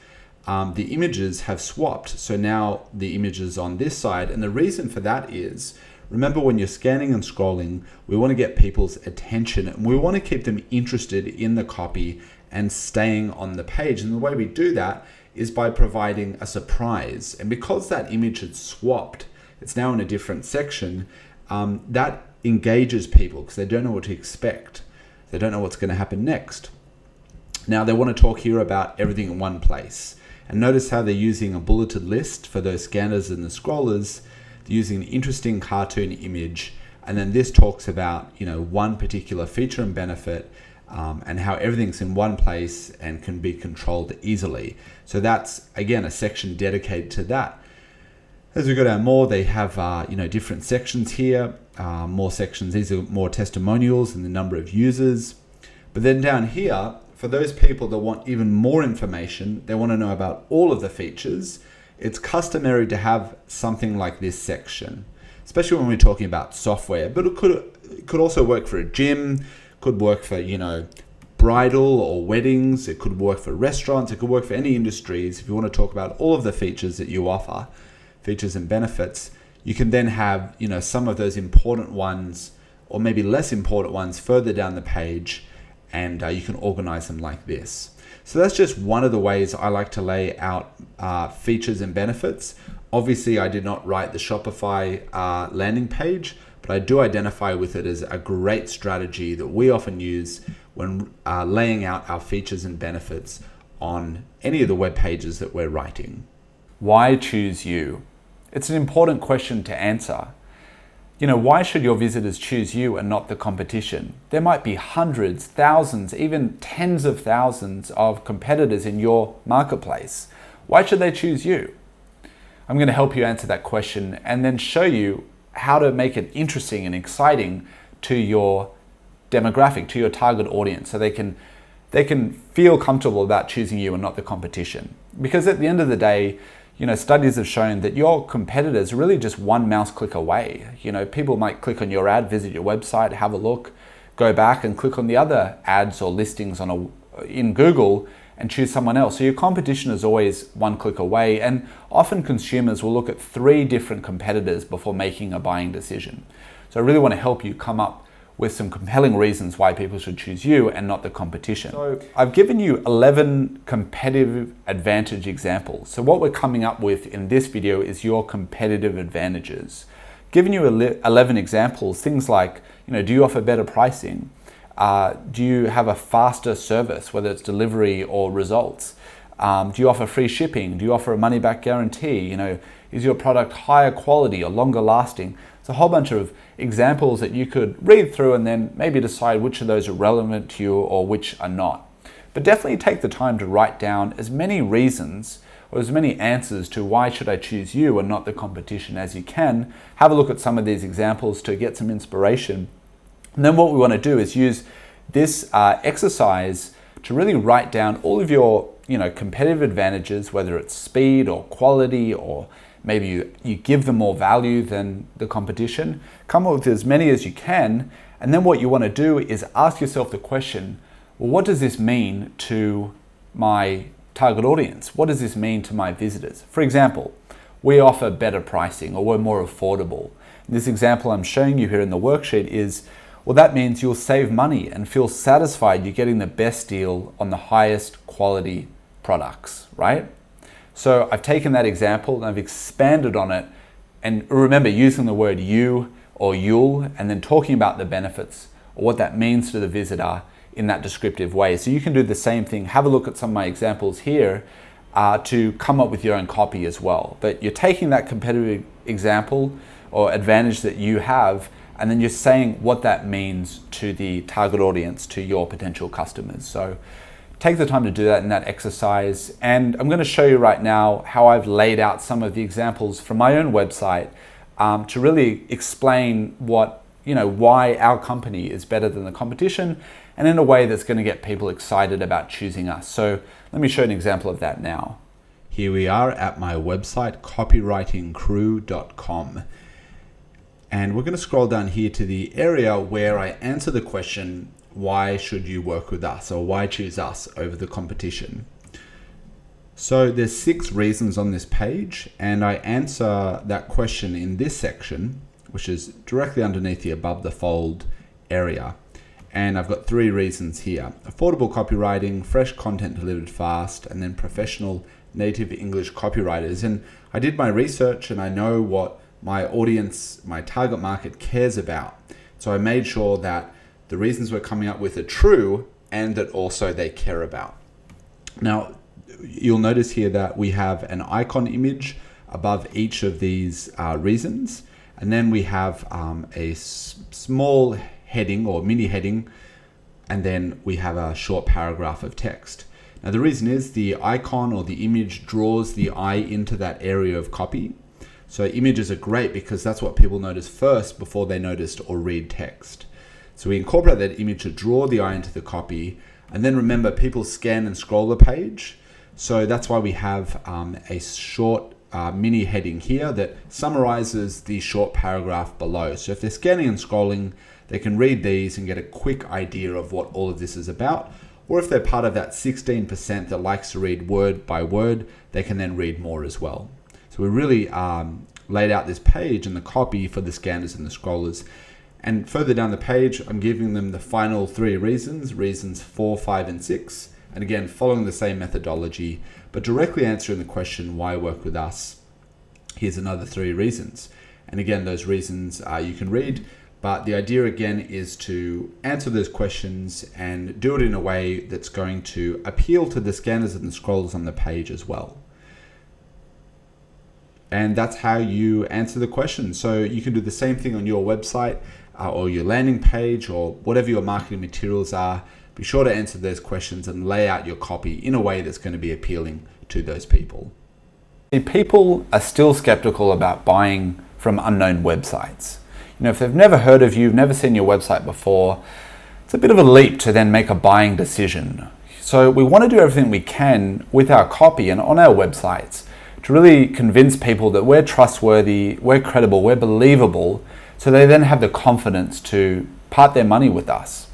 the images have swapped. So now the image is on this side. And the reason for that is, remember when you're scanning and scrolling, we want to get people's attention and we want to keep them interested in the copy and staying on the page. And the way we do that is by providing a surprise. And because that image had swapped, it's now in a different section, that engages people because they don't know what to expect. They don't know what's going to happen next. Now they want to talk here about everything in one place. And notice how they're using a bulleted list for those scanners and the scrollers. They're using an interesting cartoon image. And then this talks about, one particular feature and benefit and how everything's in one place and can be controlled easily. So that's, again, a section dedicated to that. As we go down more, they have, different sections here, more sections. These are more testimonials and the number of users. But then down here, for those people that want even more information, they want to know about all of the features, it's customary to have something like this section, especially when we're talking about software. But it could also work for a gym, could work for, bridal or weddings. It could work for restaurants. It could work for any industries. If you want to talk about all of the features that you offer, features and benefits, you can then have, some of those important ones or maybe less important ones further down the page, and you can organize them like this. So that's just one of the ways I like to lay out features and benefits. Obviously, I did not write the Shopify landing page, but I do identify with it as a great strategy that we often use when laying out our features and benefits on any of the web pages that we're writing. Why choose you? It's an important question to answer. Why should your visitors choose you and not the competition? There might be hundreds, thousands, even tens of thousands of competitors in your marketplace. Why should they choose you? I'm going to help you answer that question and then show you how to make it interesting and exciting to your demographic, to your target audience, so they can feel comfortable about choosing you and not the competition. Because at the end of the day, studies have shown that your competitors are really just one mouse click away. People might click on your ad, visit your website, have a look, go back and click on the other ads or listings in Google and choose someone else. So your competition is always one click away, and often consumers will look at 3 different competitors before making a buying decision. So I really want to help you come up with some compelling reasons why people should choose you and not the competition. So I've given you 11 competitive advantage examples. So what we're coming up with in this video is your competitive advantages. Giving you 11 examples, things like, do you offer better pricing? Do you have a faster service, whether it's delivery or results? Do you offer free shipping? Do you offer a money back guarantee? Is your product higher quality or longer lasting? It's a whole bunch of examples that you could read through and then maybe decide which of those are relevant to you or which are not. But definitely take the time to write down as many reasons or as many answers to why should I choose you and not the competition as you can. Have a look at some of these examples to get some inspiration. And then what we want to do is use this exercise to really write down all of your competitive advantages, whether it's speed or quality, or maybe you give them more value than the competition. Come up with as many as you can, and then what you want to do is ask yourself the question, well, what does this mean to my target audience? What does this mean to my visitors? For example, we offer better pricing, or we're more affordable. This example I'm showing you here in the worksheet is, well, that means you'll save money and feel satisfied you're getting the best deal on the highest quality products, right? So I've taken that example and I've expanded on it, and remember, using the word you or you'll, and then talking about the benefits or what that means to the visitor in that descriptive way. So you can do the same thing. Have a look at some of my examples here to come up with your own copy as well. But you're taking that competitive example or advantage that you have, and then you're saying what that means to the target audience, to your potential customers. So take the time to do that in that exercise. And I'm going to show you right now how I've laid out some of the examples from my own website to really explain why our company is better than the competition, and in a way that's going to get people excited about choosing us. So let me show you an example of that now. Here we are at my website, copywritingcrew.com. And we're going to scroll down here to the area where I answer the question, why should you work with us, or why choose us over the competition? So there's 6 reasons on this page, and I answer that question in this section, which is directly underneath the above the fold area. And I've got 3 reasons here: affordable copywriting, fresh content delivered fast, and then professional native English copywriters. And I did my research and I know what my audience, my target market cares about. So I made sure that the reasons we're coming up with are true and that also they care about. Now, you'll notice here that we have an icon image above each of these reasons. And then we have a small heading or mini heading, and then we have a short paragraph of text. Now, the reason is the icon or the image draws the eye into that area of copy. So images are great because that's what people notice first before they notice or read text. So we incorporate that image to draw the eye into the copy. And then remember, people scan and scroll the page. So that's why we have a short mini heading here that summarizes the short paragraph below. So if they're scanning and scrolling, they can read these and get a quick idea of what all of this is about. or if they're part of that 16% that likes to read word by word, they can then read more as well. So we really laid out this page and the copy for the scanners and the scrollers. And further down the page, I'm giving them the final 3 reasons, reasons 4, 5, and 6. And again, following the same methodology, but directly answering the question, why work with us? Here's another 3 reasons. And again, those reasons you can read, but the idea again is to answer those questions and do it in a way that's going to appeal to the scanners and the scrollers on the page as well. And that's how you answer the question. So you can do the same thing on your website or your landing page or whatever your marketing materials are. Be sure to answer those questions and lay out your copy in a way that's going to be appealing to those people. People are still skeptical about buying from unknown websites. If they've never heard of you, never seen your website before, it's a bit of a leap to then make a buying decision. So we want to do everything we can with our copy and on our websites to really convince people that we're trustworthy, we're credible, we're believable, so they then have the confidence to part their money with us.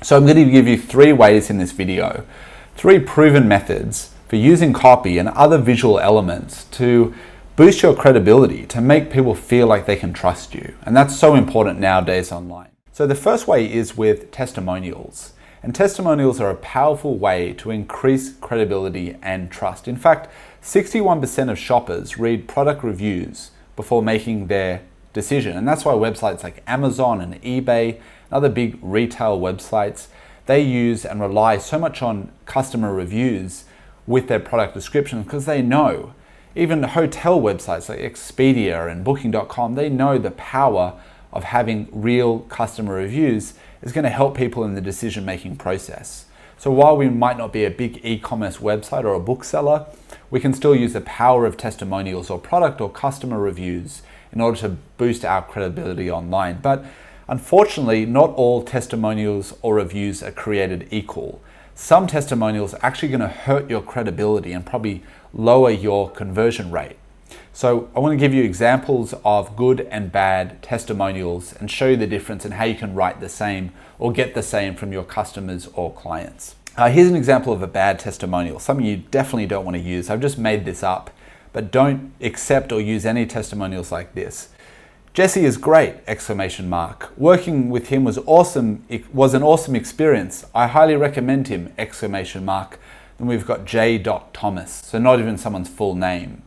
So I'm going to give you 3 ways in this video, 3 proven methods for using copy and other visual elements to boost your credibility, to make people feel like they can trust you. And that's so important nowadays online. So the first way is with testimonials. And testimonials are a powerful way to increase credibility and trust. In fact, 61% of shoppers read product reviews before making their decision. And that's why websites like Amazon and eBay and other big retail websites, they use and rely so much on customer reviews with their product description, because they know, even hotel websites like Expedia and Booking.com, they know the power of having real customer reviews is going to help people in the decision-making process. So while we might not be a big e-commerce website or a bookseller, we can still use the power of testimonials or product or customer reviews in order to boost our credibility online. But unfortunately, not all testimonials or reviews are created equal. Some testimonials are actually going to hurt your credibility and probably lower your conversion rate. So I want to give you examples of good and bad testimonials and show you the difference and how you can write the same or get the same from your customers or clients. Here's an example of a bad testimonial, something you definitely don't want to use. I've just made this up, but don't accept or use any testimonials like this. Jesse is great! Working with him was awesome. It was an awesome experience. I highly recommend him! Then we've got J. Thomas, so not even someone's full name.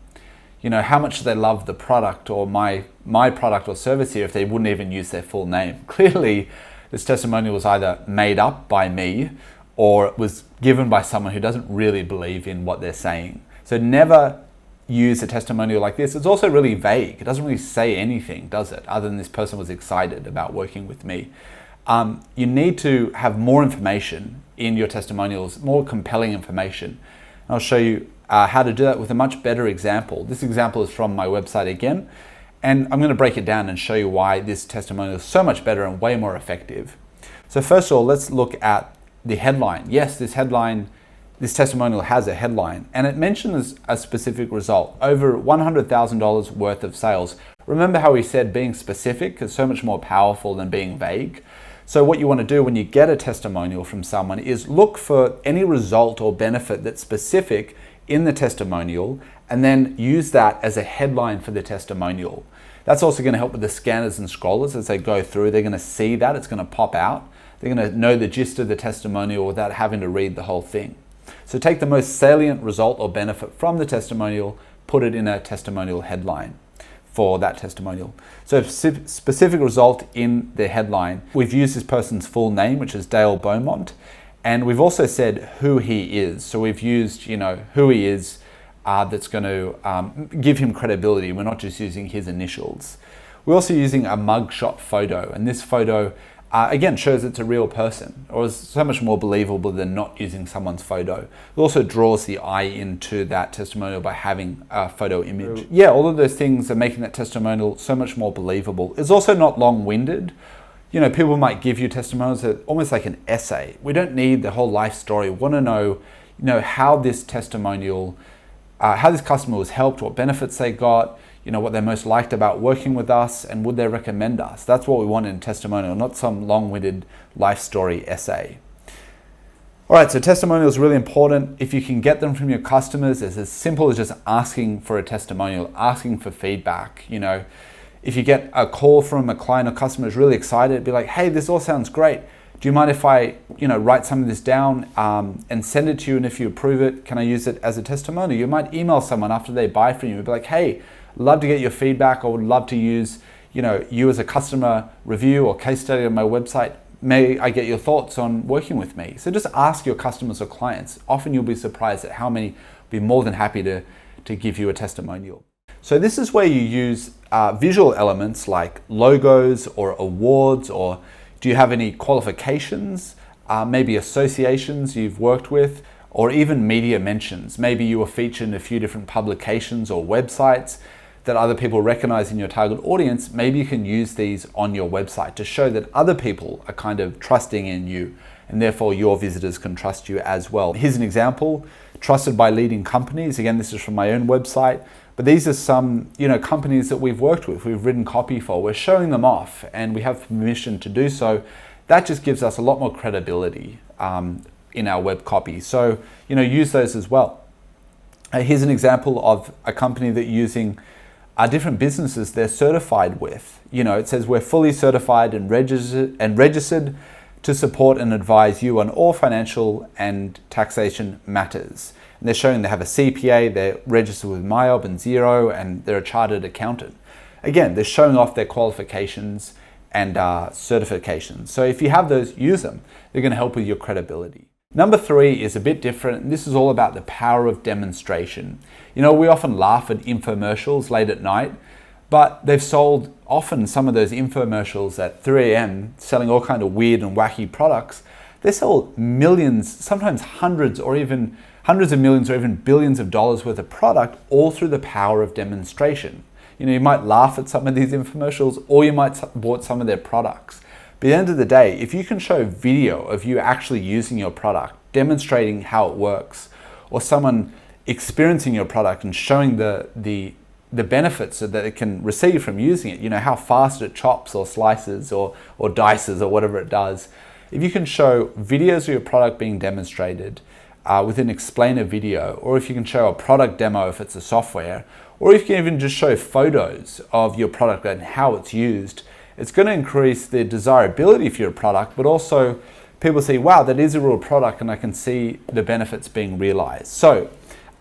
How much do they love the product or my product or service here if they wouldn't even use their full name? Clearly, this testimonial was either made up by me or it was given by someone who doesn't really believe in what they're saying. So never use a testimonial like this. It's also really vague. It doesn't really say anything, does it? Other than this person was excited about working with me. You need to have more information in your testimonials, more compelling information. I'll show you how to do that with a much better example. This example is from my website again, and I'm going to break it down and show you why this testimonial is so much better and way more effective. So first of all, let's look at the headline. Yes, this testimonial has a headline, and it mentions a specific result, over $100,000 worth of sales. Remember how we said being specific is so much more powerful than being vague? So what you want to do when you get a testimonial from someone is look for any result or benefit that's specific in the testimonial and then use that as a headline for the testimonial. That's also going to help with the scanners and scrollers as they go through. They're going to see that, it's going to pop out. They're going to know the gist of the testimonial without having to read the whole thing. So take the most salient result or benefit from the testimonial, put it in a testimonial headline for that testimonial. So specific result in the headline. We've used this person's full name, which is Dale Beaumont, and we've also said who he is. So we've used, who he is that's going to give him credibility. We're not just using his initials. We're also using a mugshot photo, and this photo again shows it's a real person, or is so much more believable than not using someone's photo. It also draws the eye into that testimonial by having a photo image. Yeah, all of those things are making that testimonial so much more believable. It's also not long-winded. People might give you testimonials that are almost like an essay. We don't need the whole life story. We want to know, how this testimonial, how this customer was helped, what benefits they got, what they most liked about working with us, and would they recommend us? That's what we want in a testimonial, not some long-winded life story essay. All right, so testimonials are really important. If you can get them from your customers, it's as simple as just asking for a testimonial, asking for feedback. If you get a call from a client or customer who's really excited, be like, hey, this all sounds great. Do you mind if I, write some of this down and send it to you? And if you approve it, can I use it as a testimonial? You might email someone after they buy from you and be like, hey, love to get your feedback. I would love to use, you as a customer review or case study on my website. May I get your thoughts on working with me? So just ask your customers or clients. Often you'll be surprised at how many will be more than happy to give you a testimonial. So this is where you use visual elements like logos or awards, or do you have any qualifications, maybe associations you've worked with, or even media mentions. Maybe you were featured in a few different publications or websites that other people recognize in your target audience. Maybe you can use these on your website to show that other people are kind of trusting in you, and therefore your visitors can trust you as well. Here's an example, trusted by leading companies. Again, this is from my own website, but these are some companies that we've worked with, we've written copy for, we're showing them off, and we have permission to do so. That just gives us a lot more credibility in our web copy. So, use those as well. Here's an example of a company that using different businesses they're certified with. It says we're fully certified and registered to support and advise you on all financial and taxation matters. And they're showing they have a CPA, they're registered with MyOb and Xero, and they're a chartered accountant. Again, they're showing off their qualifications and certifications. So if you have those, use them. They're going to help with your credibility. Number 3 is a bit different. This is all about the power of demonstration. We often laugh at infomercials late at night, but they've sold often some of those infomercials at 3 a.m. selling all kind of weird and wacky products. They sell millions, sometimes hundreds of millions or even billions of dollars worth of product, all through the power of demonstration. You might laugh at some of these infomercials, or you might have bought some of their products. But at the end of the day, if you can show video of you actually using your product, demonstrating how it works, or someone experiencing your product and showing the benefits that it can receive from using it, how fast it chops or slices or dices or whatever it does. If you can show videos of your product being demonstrated with an explainer video, or if you can show a product demo if it's a software, or if you can even just show photos of your product and how it's used, it's going to increase the desirability for your product, but also people see, wow, that is a real product and I can see the benefits being realized. So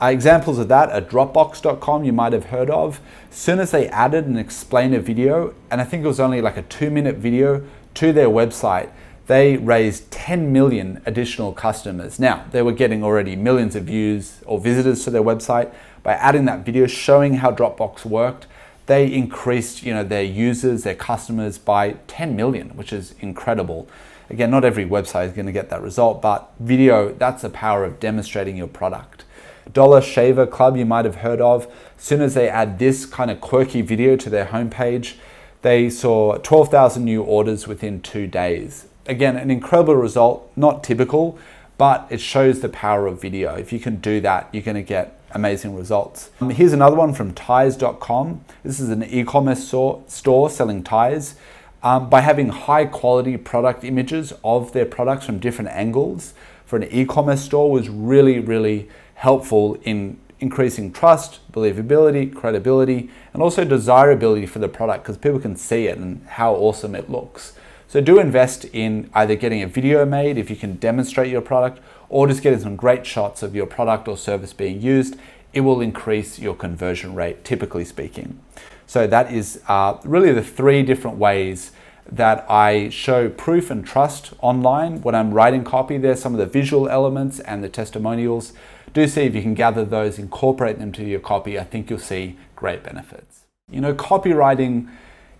examples of that are Dropbox.com, you might have heard of. As soon as they added an explainer video, and I think it was only like a 2-minute video to their website, they raised 10 million additional customers. Now, they were getting already millions of views or visitors to their website. By adding that video showing how Dropbox worked, they increased their users, their customers by 10 million, which is incredible. Again, not every website is going to get that result, but video, that's the power of demonstrating your product. Dollar Shaver Club, you might have heard of. As soon as they add this kind of quirky video to their homepage, they saw 12,000 new orders within 2 days. Again, an incredible result, not typical, but it shows the power of video. If you can do that, you're going to get amazing results. Here's another one from ties.com. This is an e-commerce store selling ties. By having high quality product images of their products from different angles for an e-commerce store was really, really helpful in increasing trust, believability, credibility, and also desirability for the product, because people can see it and how awesome it looks. So do invest in either getting a video made if you can demonstrate your product, or just getting some great shots of your product or service being used. It will increase your conversion rate, typically speaking. So that is really the 3 different ways that I show proof and trust online when I'm writing copy. There's some of the visual elements and the testimonials. Do see if you can gather those, incorporate them to your copy. I think you'll see great benefits. Copywriting,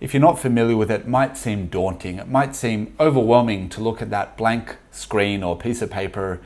if you're not familiar with it, might seem daunting. It might seem overwhelming to look at that blank screen or piece of paper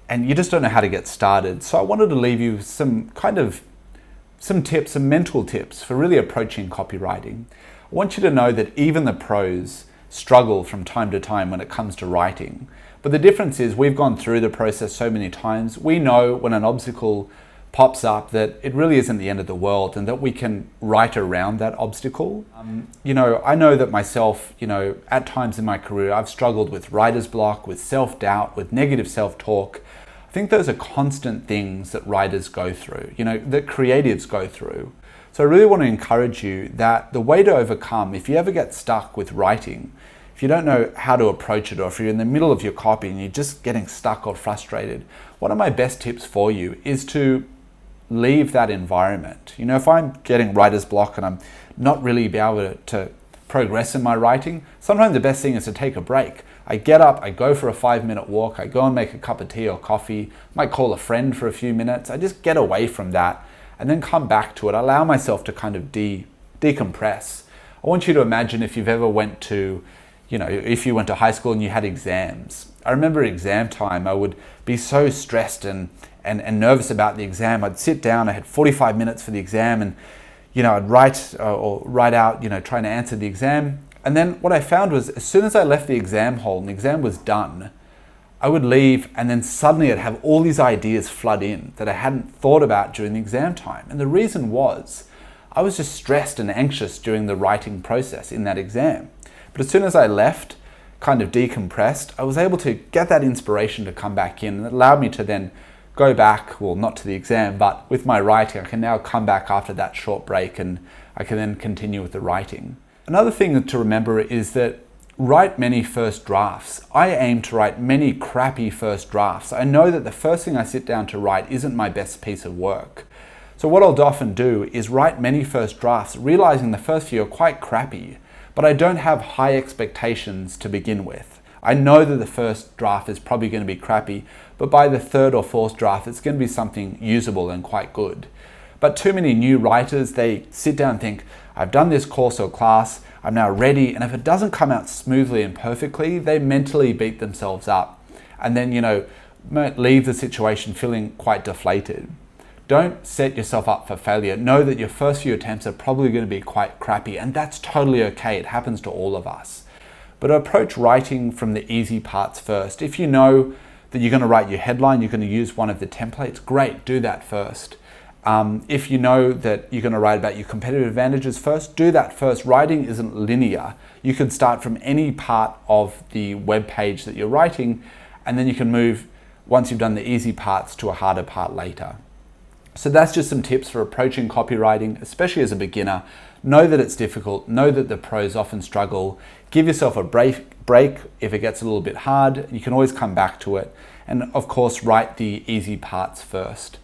and you just don't know how to get started. So I wanted to leave you some tips, some mental tips for really approaching copywriting. I want you to know that even the pros struggle from time to time when it comes to writing. But the difference is we've gone through the process so many times. We know when an obstacle pops up, that it really isn't the end of the world and that we can write around that obstacle. I know that myself, at times in my career, I've struggled with writer's block, with self-doubt, with negative self-talk. I think those are constant things that writers go through, that creatives go through. So I really want to encourage you that the way to overcome, if you ever get stuck with writing, if you don't know how to approach it, or if you're in the middle of your copy and you're just getting stuck or frustrated, one of my best tips for you is to leave that environment. If I'm getting writer's block and I'm not really be able to progress in my writing, sometimes the best thing is to take a break. I get up, I go for a 5-minute walk, I go and make a cup of tea or coffee, might call a friend for a few minutes. I just get away from that and then come back to it. I allow myself to kind of decompress. I want you to imagine if you've ever went to, if you went to high school and you had exams. I remember exam time, I would be so stressed and nervous about the exam. I'd sit down, I had 45 minutes for the exam, and I'd write out, trying to answer the exam. And then what I found was, as soon as I left the exam hall and the exam was done, I would leave, and then suddenly I'd have all these ideas flood in that I hadn't thought about during the exam time. And the reason was, I was just stressed and anxious during the writing process in that exam. But as soon as I left, kind of decompressed, I was able to get that inspiration to come back in, and it allowed me to then go back, well, not to the exam, but with my writing, I can now come back after that short break and I can then continue with the writing. Another thing to remember is that write many first drafts. I aim to write many crappy first drafts. I know that the first thing I sit down to write isn't my best piece of work. So what I'll often do is write many first drafts, realizing the first few are quite crappy, but I don't have high expectations to begin with. I know that the first draft is probably going to be crappy, but by the third or fourth draft, it's going to be something usable and quite good. But too many new writers, they sit down and think, I've done this course or class, I'm now ready, and if it doesn't come out smoothly and perfectly, they mentally beat themselves up and then, leave the situation feeling quite deflated. Don't set yourself up for failure. Know that your first few attempts are probably going to be quite crappy, and that's totally okay. It happens to all of us. But approach writing from the easy parts first. If you know that you're going to write your headline, you're going to use one of the templates, great, do that first. If you know that you're going to write about your competitive advantages first, do that first. Writing isn't linear. You can start from any part of the web page that you're writing, and then you can move, once you've done the easy parts, to a harder part later. So that's just some tips for approaching copywriting, especially as a beginner. Know that it's difficult. Know that the pros often struggle. Give yourself a break if it gets a little bit hard. You can always come back to it. And of course, write the easy parts first.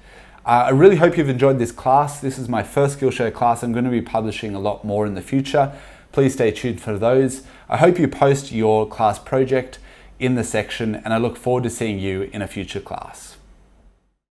I really hope you've enjoyed this class. This is my first Skillshare class. I'm going to be publishing a lot more in the future. Please stay tuned for those. I hope you post your class project in the section, and I look forward to seeing you in a future class.